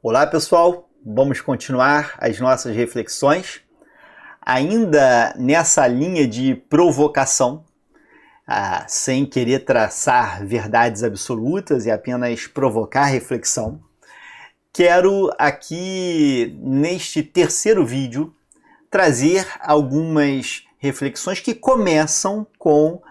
Olá pessoal, vamos continuar as nossas reflexões, ainda nessa linha de provocação, sem querer traçar verdades absolutas e apenas provocar reflexão. Quero aqui, neste terceiro vídeo, trazer algumas reflexões que começam com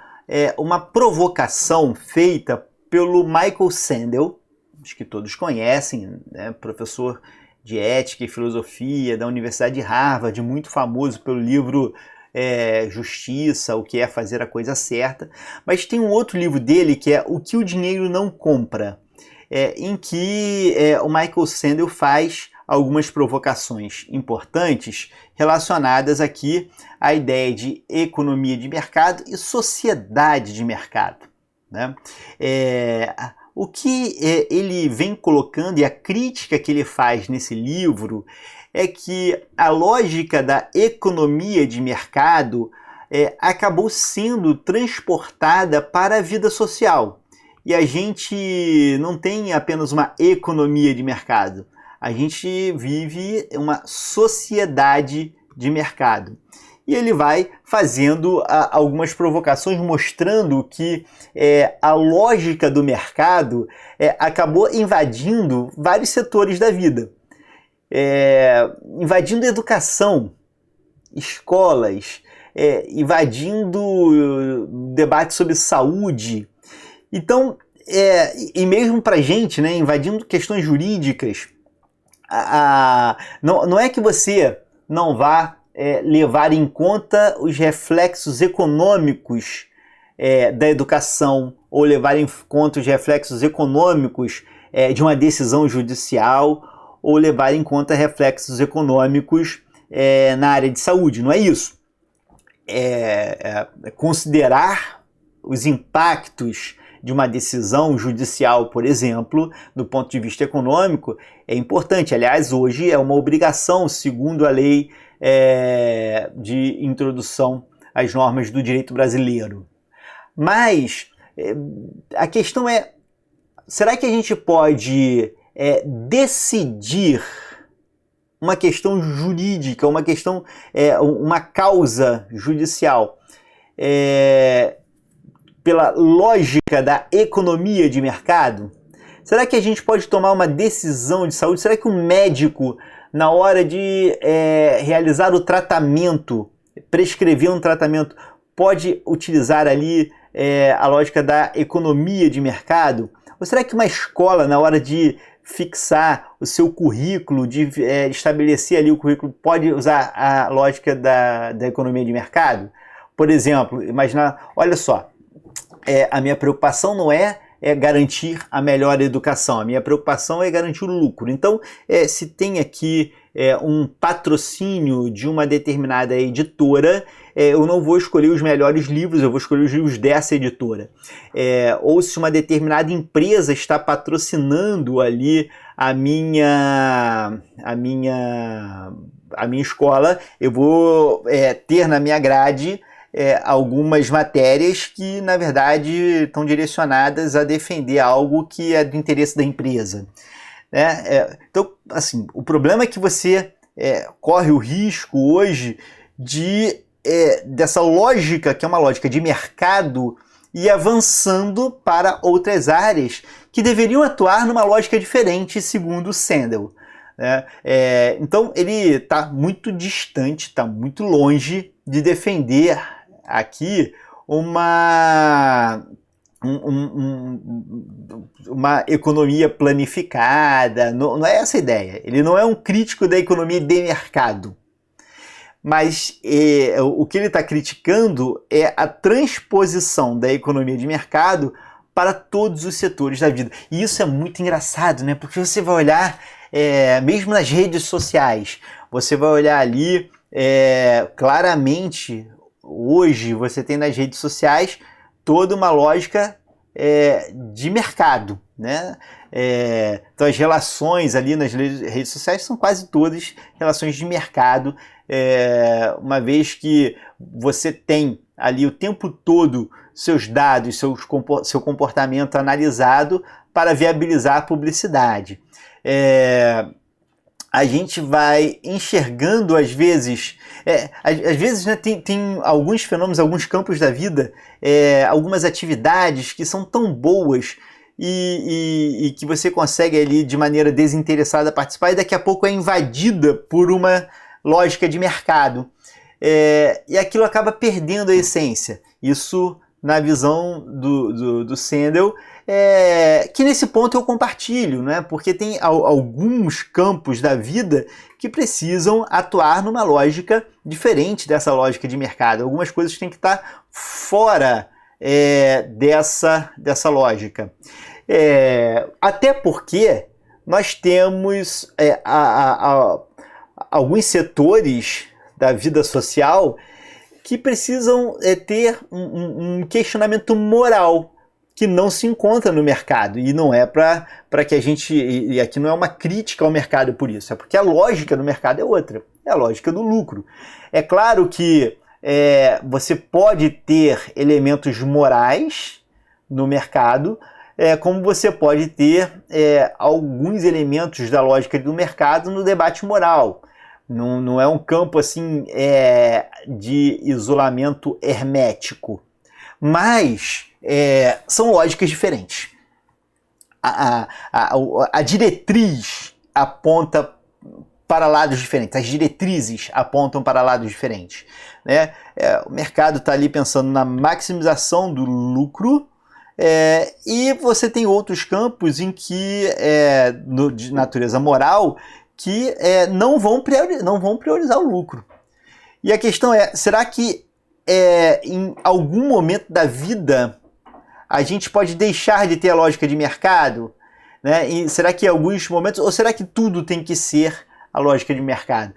uma provocação feita pelo Michael Sandel, acho que todos conhecem, né? Professor de ética e filosofia da Universidade de Harvard, muito famoso pelo livro Justiça, o que é fazer a coisa certa. Mas tem um outro livro dele que é O que o dinheiro não compra, em que o Michael Sandel faz algumas provocações importantes relacionadas aqui à ideia de economia de mercado e sociedade de mercado, né? O que ele vem colocando e a crítica que ele faz nesse livro é que a lógica da economia de mercado acabou sendo transportada para a vida social. E a gente não tem apenas uma economia de mercado, a gente vive uma sociedade de mercado. E ele vai fazendo algumas provocações mostrando que a lógica do mercado acabou invadindo vários setores da vida. Invadindo educação, escolas, invadindo debate sobre saúde. Então, e mesmo para a gente, né, invadindo questões jurídicas, não é que você não vá levar em conta os reflexos econômicos da educação, ou levar em conta os reflexos econômicos de uma decisão judicial, ou levar em conta reflexos econômicos na área de saúde. Não é isso. Considerar os impactos de uma decisão judicial, por exemplo, do ponto de vista econômico, é importante. Aliás, hoje é uma obrigação, segundo a lei de introdução às normas do direito brasileiro. Mas a questão é, será que a gente pode decidir uma questão jurídica, uma questão, uma causa judicial, pela lógica da economia de mercado? Será que a gente pode tomar uma decisão de saúde? Será que um médico, na hora de realizar o tratamento, prescrever um tratamento, pode utilizar ali a lógica da economia de mercado? Ou será que uma escola, na hora de fixar o seu currículo, de estabelecer ali o currículo, pode usar a lógica da economia de mercado? Por exemplo, imaginar, olha só, a minha preocupação não é garantir a melhor educação, a minha preocupação é garantir o lucro. Então, se tem aqui um patrocínio de uma determinada editora, eu não vou escolher os melhores livros, eu vou escolher os livros dessa editora. Ou se uma determinada empresa está patrocinando ali a minha escola, eu vou ter na minha grade algumas matérias que, na verdade, estão direcionadas a defender algo que é do interesse da empresa. Então, assim, o problema é que você corre o risco hoje dessa lógica, que é uma lógica de mercado, e avançando para outras áreas que deveriam atuar numa lógica diferente, segundo Sandel. Então, ele está muito distante, está muito longe de defender aqui uma economia planificada. Não é essa a ideia. Ele não é um crítico da economia de mercado. Mas o que ele está criticando é a transposição da economia de mercado para todos os setores da vida. E isso é muito engraçado, né? Porque você vai olhar, mesmo nas redes sociais, você vai olhar ali, claramente, hoje você tem nas redes sociais toda uma lógica de mercado, né? Então as relações ali nas redes sociais são quase todas relações de mercado, uma vez que você tem ali o tempo todo seus dados, seu comportamento analisado para viabilizar a publicidade. a gente vai enxergando às vezes, às vezes, né, tem alguns fenômenos, alguns campos da vida, algumas atividades que são tão boas e que você consegue ali de maneira desinteressada participar e daqui a pouco é invadida por uma lógica de mercado. E aquilo acaba perdendo a essência. Isso na visão do Sandel, que nesse ponto eu compartilho, né? Porque tem alguns campos da vida que precisam atuar numa lógica diferente dessa lógica de mercado. Algumas coisas têm que estar fora dessa lógica. Até porque nós temos alguns setores da vida social que precisam ter um questionamento moral que não se encontra no mercado. E não é para que a gente... E aqui não é uma crítica ao mercado por isso, é porque a lógica do mercado é outra. É a lógica do lucro. É claro que você pode ter elementos morais no mercado, como você pode ter alguns elementos da lógica do mercado no debate moral. Não é um campo assim de isolamento hermético, mas são lógicas diferentes. A diretriz aponta para lados diferentes, as diretrizes apontam para lados diferentes, né? O mercado está ali pensando na maximização do lucro, e você tem outros campos em que, de natureza moral, que não vão priorizar o lucro. E a questão será que em algum momento da vida a gente pode deixar de ter a lógica de mercado? Né? E será que em alguns momentos, ou será que tudo tem que ser a lógica de mercado?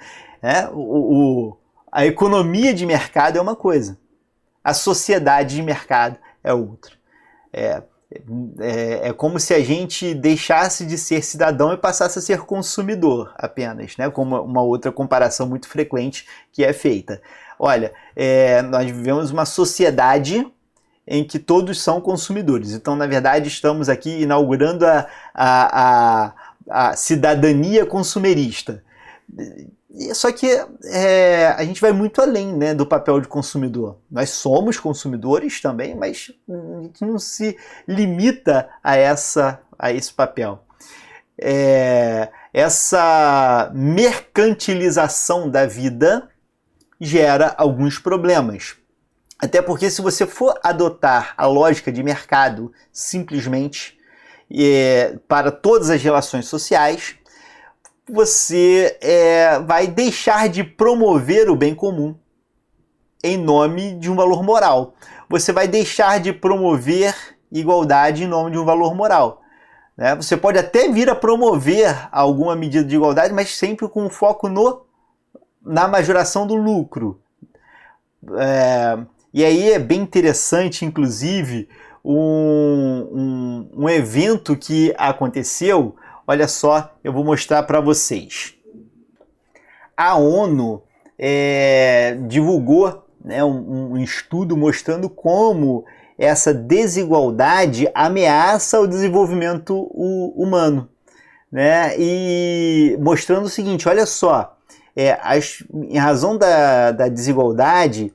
A economia de mercado é uma coisa, a sociedade de mercado é outra. É como se a gente deixasse de ser cidadão e passasse a ser consumidor apenas, né? Como uma outra comparação muito frequente que é feita. Olha, nós vivemos uma sociedade em que todos são consumidores. Então, na verdade, estamos aqui inaugurando a cidadania consumerista. Só que a gente vai muito além, né, do papel de consumidor. Nós somos consumidores também, mas a gente não se limita a esse papel. Essa mercantilização da vida gera alguns problemas. Até porque se você for adotar a lógica de mercado simplesmente para todas as relações sociais, você vai deixar de promover o bem comum em nome de um valor moral. Você vai deixar de promover igualdade em nome de um valor moral. Né? Você pode até vir a promover alguma medida de igualdade, mas sempre com foco na majoração do lucro. E aí é bem interessante, inclusive, um evento que aconteceu. Olha só, eu vou mostrar para vocês. A ONU divulgou, né, um estudo mostrando como essa desigualdade ameaça o desenvolvimento humano. Né? E mostrando o seguinte, olha só, em razão da desigualdade,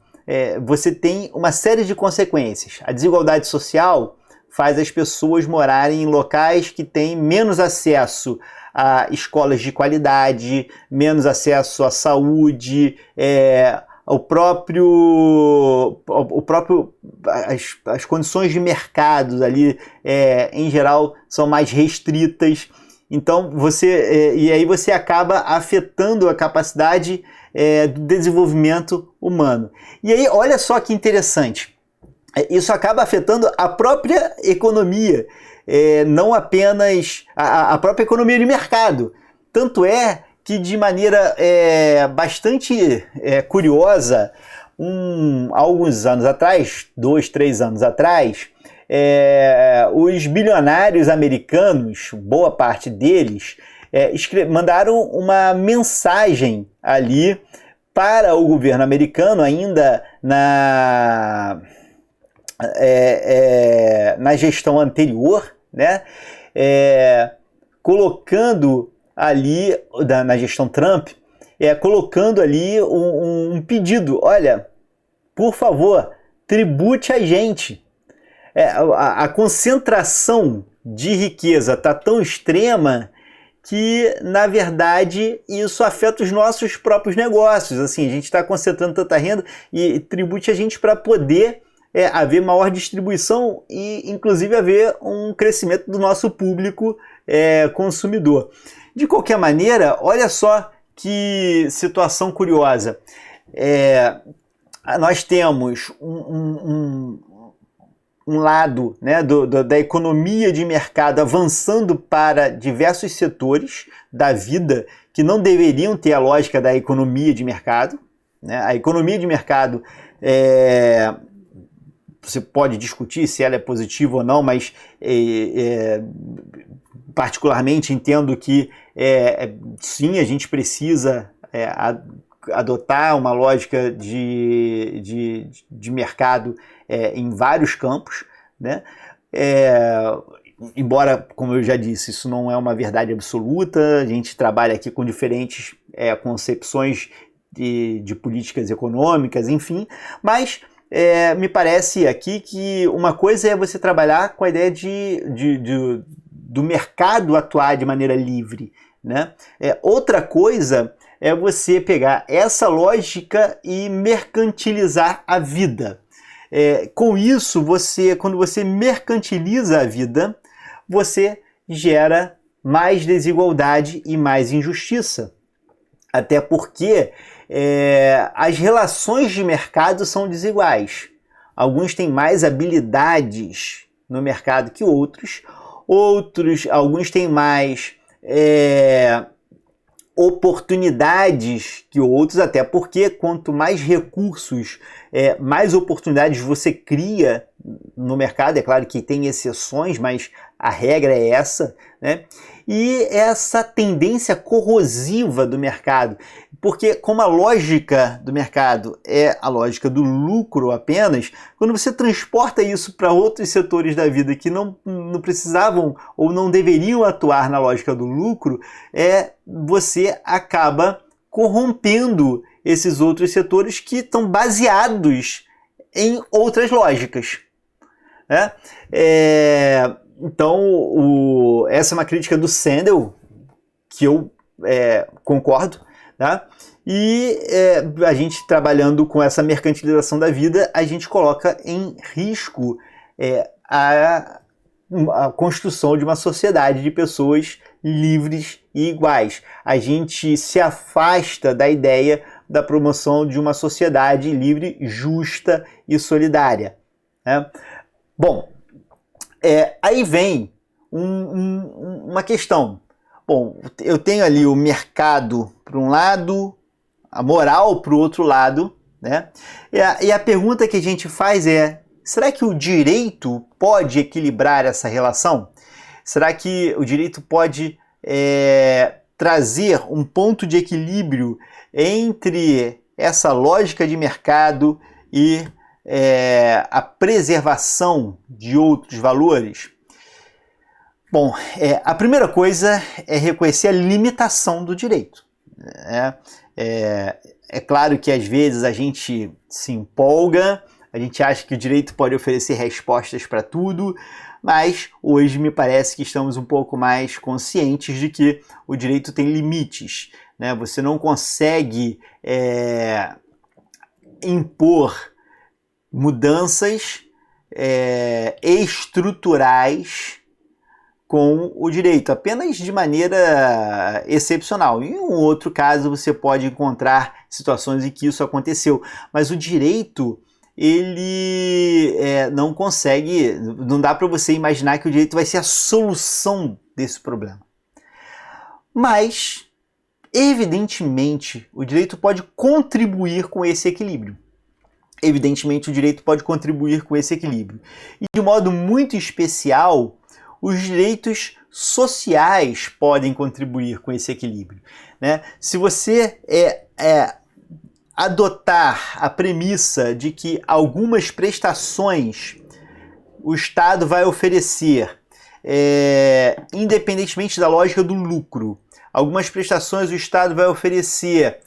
você tem uma série de consequências. A desigualdade social faz as pessoas morarem em locais que têm menos acesso a escolas de qualidade, menos acesso à saúde, as condições de mercado ali, em geral, são mais restritas. Então, e aí você acaba afetando a capacidade do desenvolvimento humano. E aí, olha só que interessante. Isso acaba afetando a própria economia, não apenas a própria economia de mercado. Tanto é que, de maneira bastante curiosa, há alguns anos atrás, 2, 3 anos atrás, os bilionários americanos, boa parte deles, mandaram uma mensagem ali para o governo americano, ainda na gestão anterior, né, colocando ali na gestão Trump, colocando ali um pedido, olha, por favor, tribute a gente. A concentração de riqueza está tão extrema que, na verdade, isso afeta os nossos próprios negócios. Assim, a gente está concentrando tanta renda e tribute a gente para poder haver maior distribuição e, inclusive, haver um crescimento do nosso público consumidor. De qualquer maneira, olha só que situação curiosa. Nós temos um lado, né, da economia de mercado avançando para diversos setores da vida que não deveriam ter a lógica da economia de mercado. Né? A economia de mercado, você pode discutir se ela é positiva ou não, mas particularmente entendo que sim, a gente precisa adotar uma lógica de mercado em vários campos, né? Embora, como eu já disse, isso não é uma verdade absoluta, a gente trabalha aqui com diferentes concepções de políticas econômicas, enfim, mas me parece aqui que uma coisa é você trabalhar com a ideia do mercado atuar de maneira livre, né? Outra coisa é você pegar essa lógica e mercantilizar a vida. Com isso, quando você mercantiliza a vida, você gera mais desigualdade e mais injustiça. Até porque as relações de mercado são desiguais. Alguns têm mais habilidades no mercado que outros, alguns têm mais oportunidades que outros, até porque quanto mais recursos, mais oportunidades você cria no mercado. É claro que tem exceções, mas a regra é essa, né? E essa tendência corrosiva do mercado, porque como a lógica do mercado é a lógica do lucro apenas, quando você transporta isso para outros setores da vida que não precisavam ou não deveriam atuar na lógica do lucro, você acaba corrompendo esses outros setores que estão baseados em outras lógicas. Então, essa é uma crítica do Sandel, que eu concordo, tá? E a gente trabalhando com essa mercantilização da vida, a gente coloca em risco a construção de uma sociedade de pessoas livres e iguais. A gente se afasta da ideia da promoção de uma sociedade livre, justa e solidária. Né? Bom, aí vem uma questão. Bom, eu tenho ali o mercado para um lado, a moral para o outro lado, né? E a pergunta que a gente faz será que o direito pode equilibrar essa relação? Será que o direito pode trazer um ponto de equilíbrio entre essa lógica de mercado e a preservação de outros valores? Bom, a primeira coisa é reconhecer a limitação do direito. É claro que às vezes a gente se empolga, a gente acha que o direito pode oferecer respostas para tudo, mas hoje me parece que estamos um pouco mais conscientes de que o direito tem limites, né? Você não consegue impor mudanças estruturais com o direito, apenas de maneira excepcional. Em um outro caso você pode encontrar situações em que isso aconteceu, mas o direito, ele não consegue, não dá para você imaginar que o direito vai ser a solução desse problema. Mas, evidentemente, o direito pode contribuir com esse equilíbrio. Evidentemente, o direito pode contribuir com esse equilíbrio. E de modo muito especial, os direitos sociais podem contribuir com esse equilíbrio, né? Se você adotar a premissa de que algumas prestações o Estado vai oferecer, independentemente da lógica do lucro, algumas prestações o Estado vai oferecer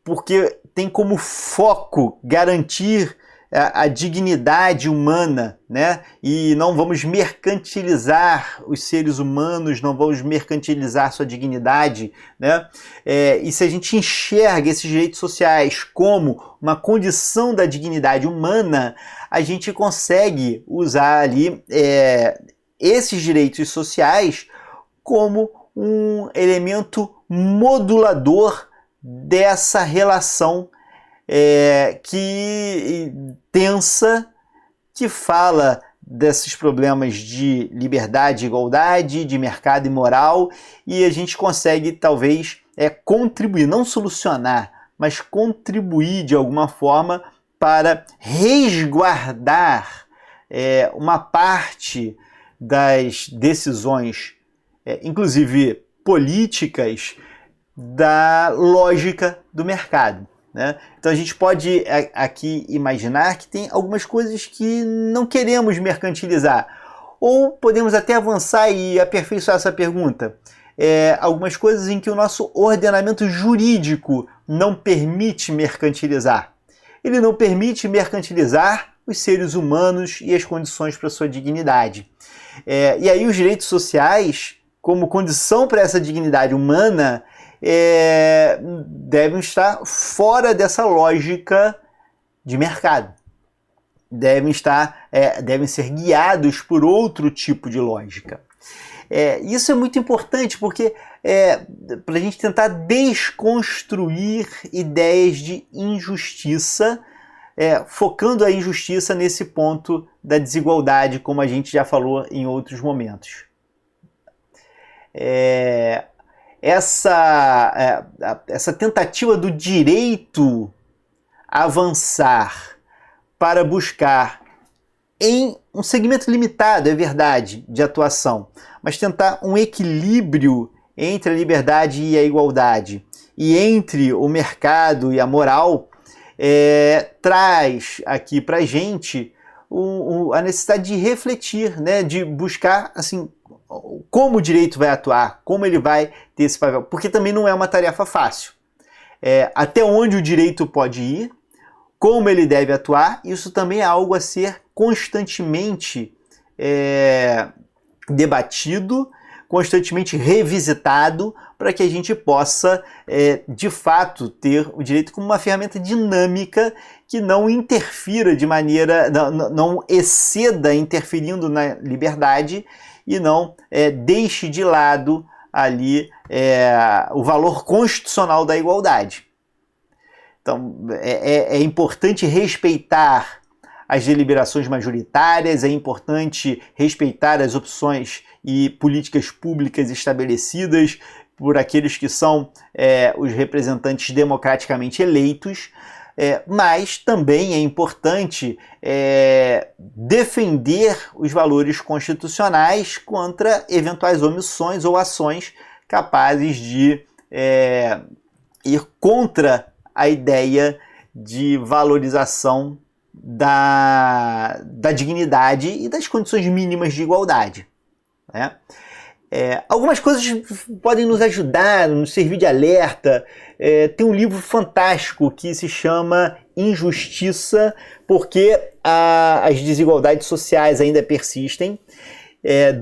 porque tem como foco garantir a dignidade humana, né? E não vamos mercantilizar os seres humanos, não vamos mercantilizar sua dignidade, né? E se a gente enxerga esses direitos sociais como uma condição da dignidade humana, a gente consegue usar ali esses direitos sociais como um elemento modulador dessa relação que tensa, que fala desses problemas de liberdade, igualdade, de mercado e moral, e a gente consegue talvez contribuir, não solucionar, mas contribuir de alguma forma para resguardar uma parte das decisões, inclusive políticas, da lógica do mercado, né? Então a gente pode aqui imaginar que tem algumas coisas que não queremos mercantilizar, ou podemos até avançar e aperfeiçoar essa pergunta. Algumas coisas em que o nosso ordenamento jurídico não permite mercantilizar. Ele não permite mercantilizar os seres humanos e as condições para sua dignidade. E aí os direitos sociais, como condição para essa dignidade humana, devem estar fora dessa lógica de mercado. Devem ser guiados por outro tipo de lógica. Isso é muito importante porque para a gente tentar desconstruir ideias de injustiça, focando a injustiça nesse ponto da desigualdade, como a gente já falou em outros momentos. Essa tentativa do direito avançar para buscar em um segmento limitado, é verdade, de atuação, mas tentar um equilíbrio entre a liberdade e a igualdade e entre o mercado e a moral, traz aqui para a gente a necessidade de refletir, né, de buscar assim, como o direito vai atuar, como ele vai ter esse papel, porque também não é uma tarefa fácil. Até onde o direito pode ir, como ele deve atuar, isso também é algo a ser constantemente debatido, constantemente revisitado, para que a gente possa, de fato, ter o direito como uma ferramenta dinâmica que não interfira de maneira, não exceda interferindo na liberdade e não deixe de lado ali o valor constitucional da igualdade. Então, é importante respeitar as deliberações majoritárias, é importante respeitar as opções e políticas públicas estabelecidas por aqueles que são os representantes democraticamente eleitos, mas também é importante defender os valores constitucionais contra eventuais omissões ou ações capazes de ir contra a ideia de valorização da dignidade e das condições mínimas de igualdade, né? Algumas coisas podem nos ajudar, nos servir de alerta. Tem um livro fantástico que se chama Injustiça, porque as desigualdades sociais ainda persistem,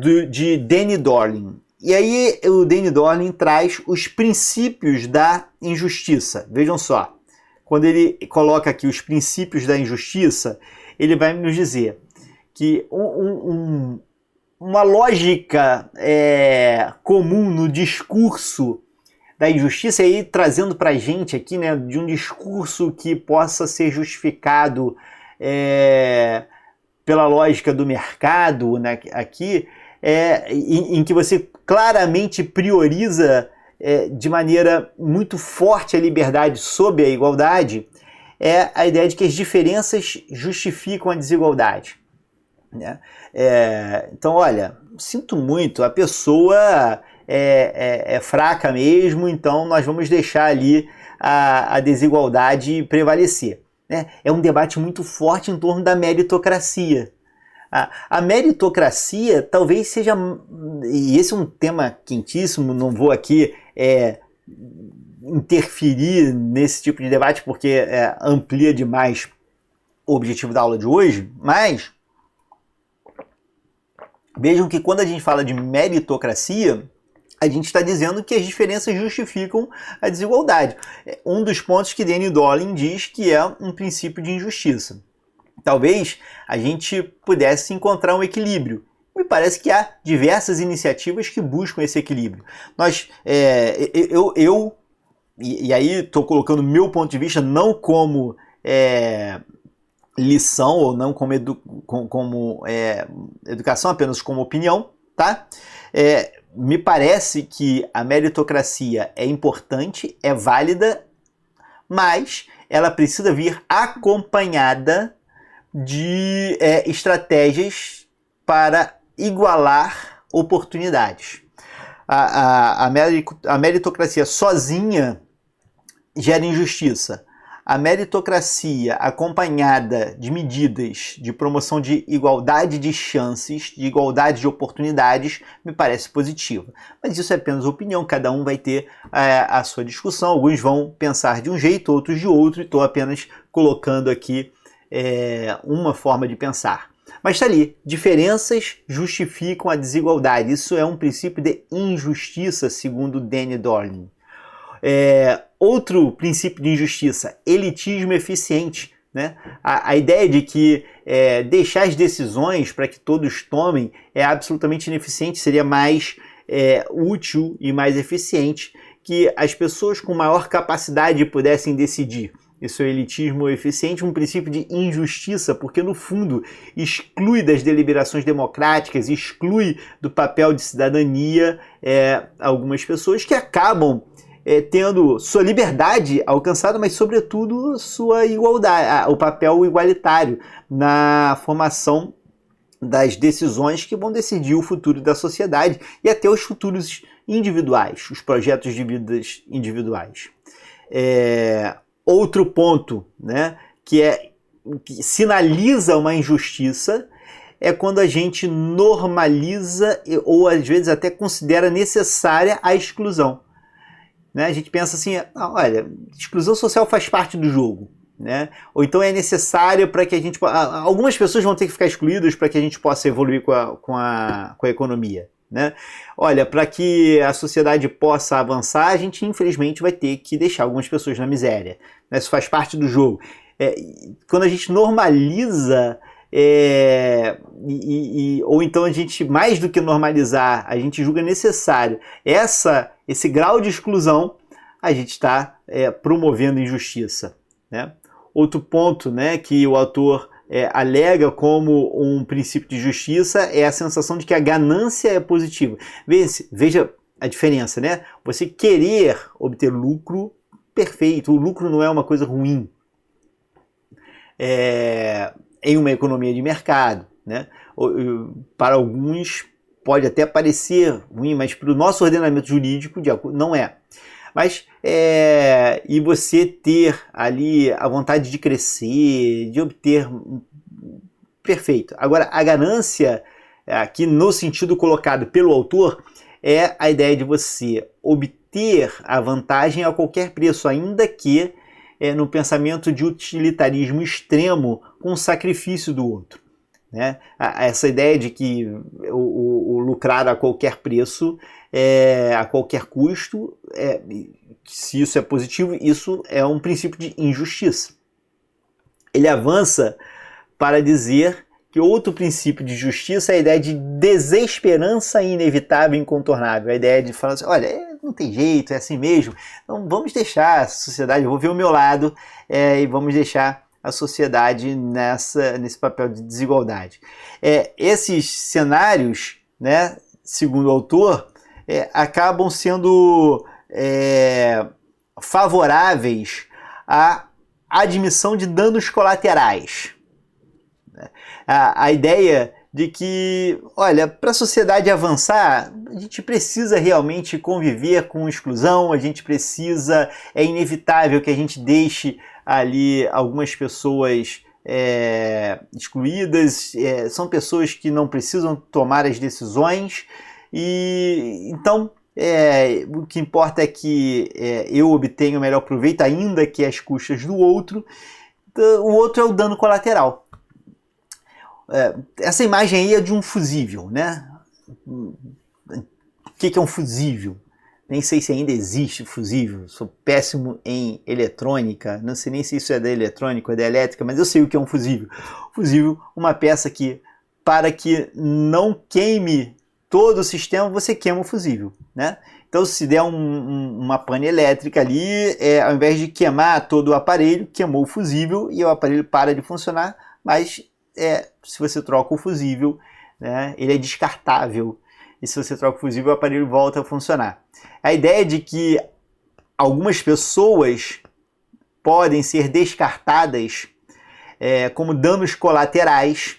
de Danny Dorling. E aí o Danny Dorling traz os princípios da injustiça. Vejam só, quando ele coloca aqui os princípios da injustiça, ele vai nos dizer que uma lógica comum no discurso da injustiça, e aí trazendo para a gente aqui, né, de um discurso que possa ser justificado pela lógica do mercado, né, aqui, em que você claramente prioriza de maneira muito forte a liberdade sobre a igualdade, é a ideia de que as diferenças justificam a desigualdade, né? Então, olha, sinto muito, a pessoa é fraca mesmo, então nós vamos deixar ali a desigualdade prevalecer, né? É um debate muito forte em torno da meritocracia. A meritocracia talvez seja, e esse é um tema quentíssimo, não vou aqui interferir nesse tipo de debate porque amplia demais o objetivo da aula de hoje, mas vejam que quando a gente fala de meritocracia, a gente está dizendo que as diferenças justificam a desigualdade. Um dos pontos que Danny Dolin diz que é um princípio de injustiça. Talvez a gente pudesse encontrar um equilíbrio. Me parece que há diversas iniciativas que buscam esse equilíbrio. E aí estou colocando meu ponto de vista não como lição ou não como, educação, apenas como opinião, tá? Me parece que a meritocracia é importante, é válida, mas ela precisa vir acompanhada de estratégias para igualar oportunidades. A meritocracia sozinha gera injustiça. A meritocracia acompanhada de medidas de promoção de igualdade de chances, de igualdade de oportunidades, me parece positiva. Mas isso é apenas opinião, cada um vai ter a sua discussão, alguns vão pensar de um jeito, outros de outro, e estou apenas colocando aqui uma forma de pensar. Mas está ali, diferenças justificam a desigualdade, isso é um princípio de injustiça, segundo Danny Dolin. Outro princípio de injustiça, elitismo eficiente. Né? A ideia de que deixar as decisões para que todos tomem é absolutamente ineficiente, seria mais útil e mais eficiente que as pessoas com maior capacidade pudessem decidir. Isso é elitismo eficiente, um princípio de injustiça, porque no fundo exclui das deliberações democráticas, exclui do papel de cidadania algumas pessoas que acabam tendo sua liberdade alcançada, mas sobretudo sua igualdade, o papel igualitário na formação das decisões que vão decidir o futuro da sociedade e até os futuros individuais, os projetos de vidas individuais. Outro ponto, né, que sinaliza uma injustiça é quando a gente normaliza ou às vezes até considera necessária a exclusão. Né? A gente pensa assim, olha, exclusão social faz parte do jogo. Né? Ou então é necessária para que a gente... Algumas pessoas vão ter que ficar excluídas para que a gente possa evoluir com a economia. Né? Olha, para que a sociedade possa avançar, a gente infelizmente vai ter que deixar algumas pessoas na miséria. Né? Isso faz parte do jogo. Quando a gente normaliza, ou então a gente, mais do que normalizar, a gente julga necessário esse grau de exclusão, a gente está promovendo injustiça. Né? Outro ponto, né, que o autor alega como um princípio de justiça é a sensação de que a ganância é positiva. Veja a diferença, né? Você querer obter lucro, perfeito, o lucro não é uma coisa ruim em uma economia de mercado. Né? Para alguns pode até parecer ruim, mas para o nosso ordenamento jurídico não é. Mas, e você ter ali a vontade de crescer, de obter... Perfeito. Agora, a ganância, aqui no sentido colocado pelo autor, é a ideia de você obter a vantagem a qualquer preço, ainda que no pensamento de utilitarismo extremo com o sacrifício do outro. Né? Essa ideia de que o lucrar a qualquer preço, a qualquer custo, se isso é positivo, isso é um princípio de injustiça. Ele avança para dizer que outro princípio de justiça é a ideia de desesperança inevitável e incontornável. A ideia de falar assim, olha, não tem jeito, é assim mesmo, então vamos deixar a sociedade, eu vou ver o meu lado e vamos deixar a sociedade nesse papel de desigualdade. Esses cenários, né, segundo o autor, acabam sendo favoráveis à admissão de danos colaterais. A ideia de que, olha, para a sociedade avançar, a gente precisa realmente conviver com exclusão, a gente precisa, é inevitável que a gente deixe ali algumas pessoas excluídas, são pessoas que não precisam tomar as decisões, e então o que importa é que eu obtenha o melhor proveito, ainda que às custas do outro. O outro é o dano colateral. Essa imagem aí é de um fusível, né? O que é um fusível? Nem sei se ainda existe fusível, sou péssimo em eletrônica, não sei nem se isso é da eletrônica ou da elétrica, mas eu sei o que é um fusível. Fusível, uma peça que, para que não queime todo o sistema, você queima o fusível, né? Então, se der uma pane elétrica ali, ao invés de queimar todo o aparelho, queimou o fusível e o aparelho para de funcionar, mas se você troca o fusível, né, ele é descartável. E se você troca o fusível, o aparelho volta a funcionar. A ideia de que algumas pessoas podem ser descartadas como danos colaterais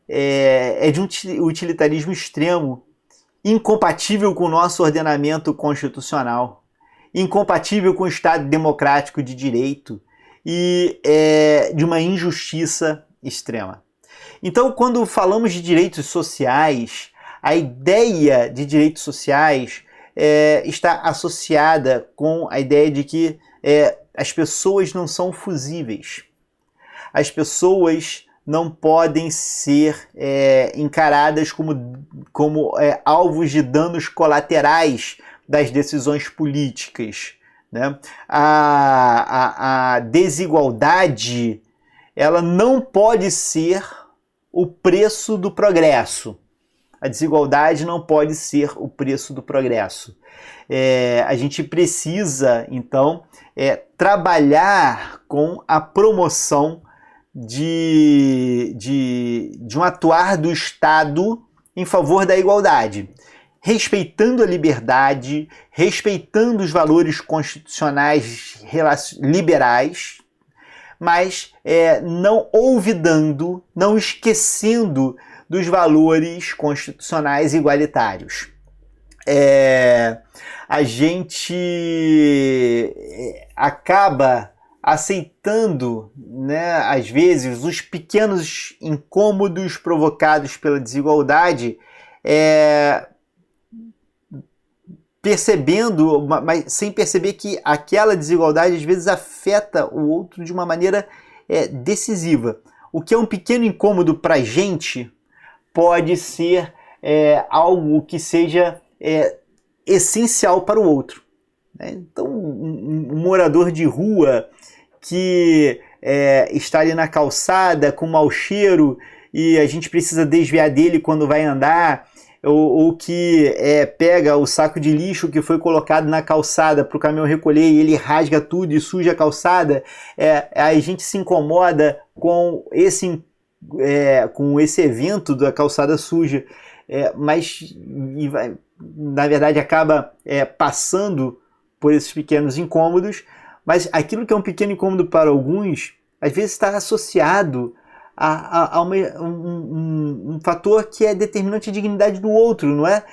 é de um utilitarismo extremo, incompatível com o nosso ordenamento constitucional, incompatível com o Estado democrático de direito e de uma injustiça extrema. Então, quando falamos de direitos sociais, a ideia de direitos sociais está associada com a ideia de que as pessoas não são fusíveis. As pessoas não podem ser encaradas como alvos de danos colaterais das decisões políticas, né? A desigualdade, ela não pode ser o preço do progresso. A desigualdade não pode ser o preço do progresso. A gente precisa, então, trabalhar com a promoção de um atuar do Estado em favor da igualdade, respeitando a liberdade, respeitando os valores constitucionais liberais, mas não olvidando, não esquecendo dos valores constitucionais igualitários. A gente acaba aceitando, né, às vezes, os pequenos incômodos provocados pela desigualdade, percebendo, mas sem perceber que aquela desigualdade às vezes afeta o outro de uma maneira decisiva. O que é um pequeno incômodo para a gente pode ser algo que seja essencial para o outro. Então, um morador de rua que está ali na calçada com mau cheiro e a gente precisa desviar dele quando vai andar, ou que pega o saco de lixo que foi colocado na calçada para o caminhão recolher e ele rasga tudo e suja a calçada, a gente se incomoda com esse evento da calçada suja, mas na verdade acaba passando por esses pequenos incômodos, mas aquilo que é um pequeno incômodo para alguns, às vezes está associado a um fator que é determinante de dignidade do outro, não é?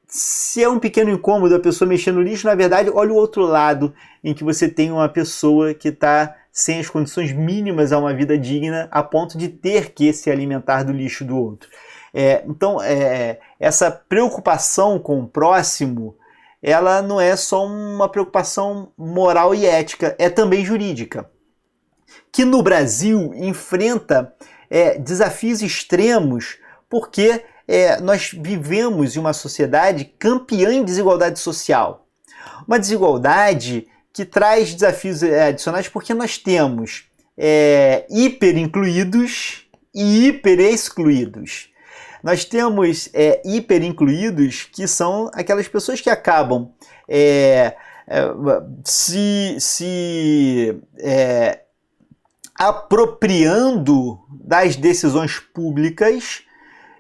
Se é um pequeno incômodo a pessoa mexer no lixo, na verdade, olha o outro lado, em que você tem uma pessoa que está sem as condições mínimas a uma vida digna, a ponto de ter que se alimentar do lixo do outro. Então, essa preocupação com o próximo, ela não é só uma preocupação moral e ética, é também jurídica, que no Brasil enfrenta desafios extremos, porque nós vivemos em uma sociedade campeã em desigualdade social. Uma desigualdade que traz desafios adicionais, porque nós temos hiper-incluídos e hiper-excluídos. Nós temos hiper-incluídos, que são aquelas pessoas que acabam se apropriando das decisões públicas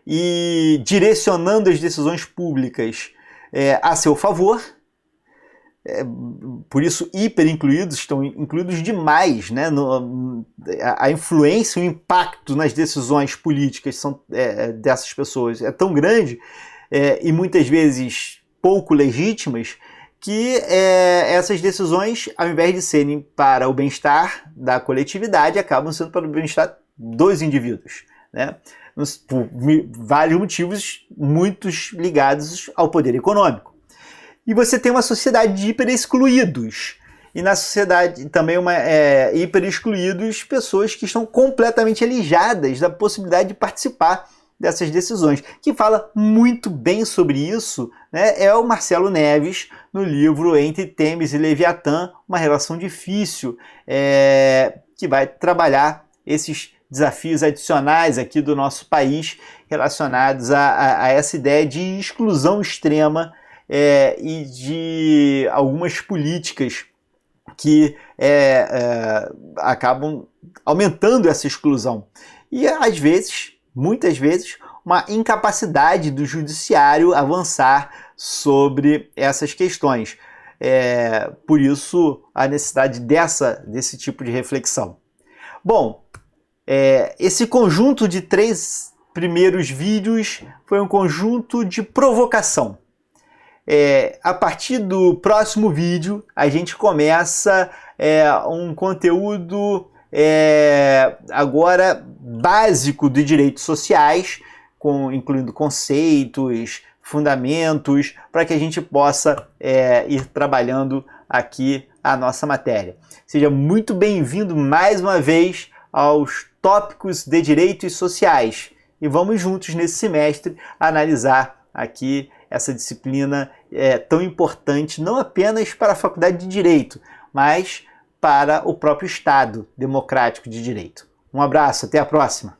e direcionando as decisões públicas a seu favor. Por isso, hiper-incluídos, estão incluídos demais, né? A influência, o impacto nas decisões políticas dessas pessoas é tão grande e muitas vezes pouco legítimas, que essas decisões, ao invés de serem para o bem-estar da coletividade, acabam sendo para o bem-estar dos indivíduos, né? Por vários motivos, muitos ligados ao poder econômico. E você tem uma sociedade de hiper-excluídos. E na sociedade também hiper-excluídos pessoas que estão completamente alijadas da possibilidade de participar dessas decisões. Quem fala muito bem sobre isso, né, é o Marcelo Neves, no livro Entre Temis e Leviatã, uma relação difícil, que vai trabalhar esses desafios adicionais aqui do nosso país relacionados a essa ideia de exclusão extrema e de algumas políticas que acabam aumentando essa exclusão. E às vezes, muitas vezes, uma incapacidade do judiciário avançar sobre essas questões. Por isso, a necessidade desse tipo de reflexão. Bom, esse conjunto de 3 primeiros vídeos foi um conjunto de provocação. A partir do próximo vídeo, a gente começa um conteúdo agora básico de direitos sociais, incluindo conceitos, fundamentos, para que a gente possa ir trabalhando aqui a nossa matéria. Seja muito bem-vindo mais uma vez aos tópicos de direitos sociais e vamos juntos nesse semestre analisar aqui essa disciplina tão importante, não apenas para a Faculdade de Direito, mas para o próprio Estado democrático de direito. Um abraço, até a próxima!